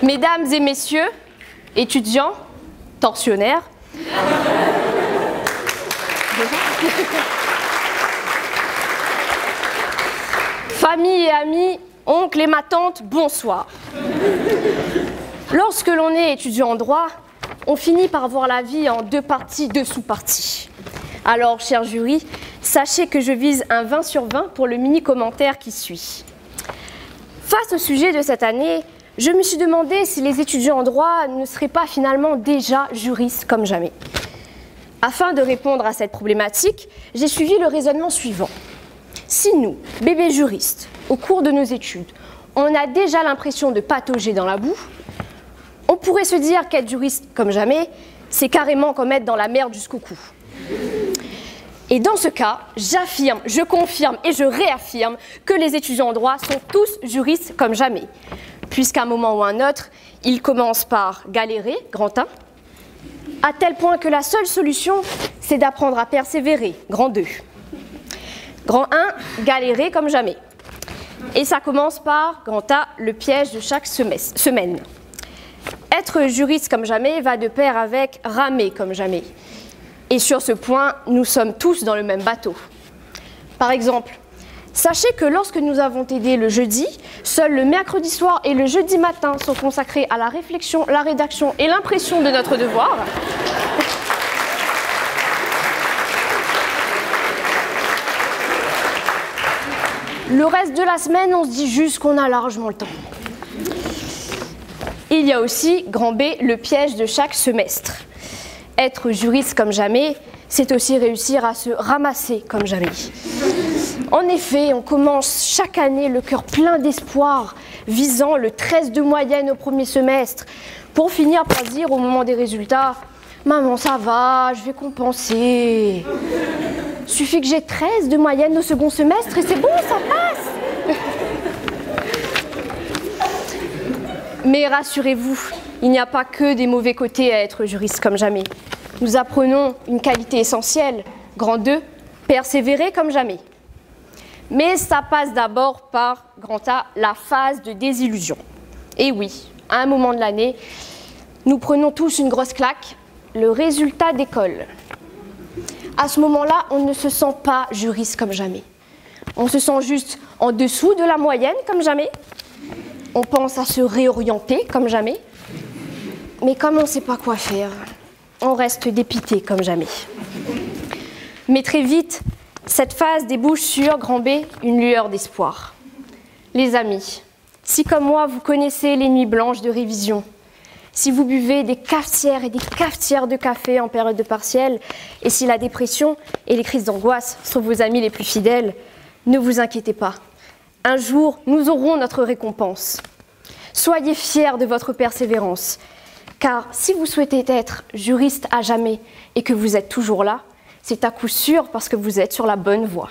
Mesdames et messieurs, étudiants, tortionnaires, famille et amis, oncles et ma tante, bonsoir. Lorsque l'on est étudiant en droit, on finit par voir la vie en deux parties, deux sous-parties. Alors, cher jury, sachez que je vise un 20 sur 20 pour le mini-commentaire qui suit. Face au sujet de cette année, je me suis demandé si les étudiants en droit ne seraient pas finalement déjà juristes comme jamais. Afin de répondre à cette problématique, j'ai suivi le raisonnement suivant. Si nous, bébés juristes, au cours de nos études, on a déjà l'impression de patauger dans la boue, on pourrait se dire qu'être juriste comme jamais, c'est carrément comme être dans la merde jusqu'au cou. Et dans ce cas, j'affirme, je confirme et je réaffirme que les étudiants en droit sont tous juristes comme jamais. Puisqu'à un moment ou un autre, ils commencent par galérer, grand 1, à tel point que la seule solution, c'est d'apprendre à persévérer, grand 2. Grand 1, galérer comme jamais. Et ça commence par, grand A, le piège de chaque semaine. Être juriste comme jamais va de pair avec ramer comme jamais. Et sur ce point, nous sommes tous dans le même bateau. Par exemple, sachez que lorsque nous avons TD le jeudi, seuls le mercredi soir et le jeudi matin sont consacrés à la réflexion, la rédaction et l'impression de notre devoir. Le reste de la semaine, on se dit juste qu'on a largement le temps. Il y a aussi, grand B, le piège de chaque semestre. Être juriste comme jamais, c'est aussi réussir à se ramasser comme jamais. En effet, on commence chaque année le cœur plein d'espoir, visant le 13 de moyenne au premier semestre, pour finir par dire au moment des résultats « Maman, ça va, je vais compenser. Suffit que j'ai 13 de moyenne au second semestre et c'est bon, ça passe. » Mais rassurez-vous, il n'y a pas que des mauvais côtés à être juriste comme jamais. Nous apprenons une qualité essentielle, grand 2, persévérer comme jamais. Mais ça passe d'abord par, grand A, la phase de désillusion. Et oui, à un moment de l'année, nous prenons tous une grosse claque, le résultat d'école. À ce moment-là, on ne se sent pas juriste comme jamais. On se sent juste en dessous de la moyenne comme jamais. On pense à se réorienter comme jamais. Mais comme on ne sait pas quoi faire, on reste dépité comme jamais. Mais très vite, cette phase débouche sur, grand B, une lueur d'espoir. Les amis, si comme moi vous connaissez les nuits blanches de révision, si vous buvez des cafetières et des cafetières de café en période de partiel, et si la dépression et les crises d'angoisse sont vos amis les plus fidèles, ne vous inquiétez pas. Un jour, nous aurons notre récompense. Soyez fiers de votre persévérance, car si vous souhaitez être juriste à jamais et que vous êtes toujours là, c'est à coup sûr parce que vous êtes sur la bonne voie.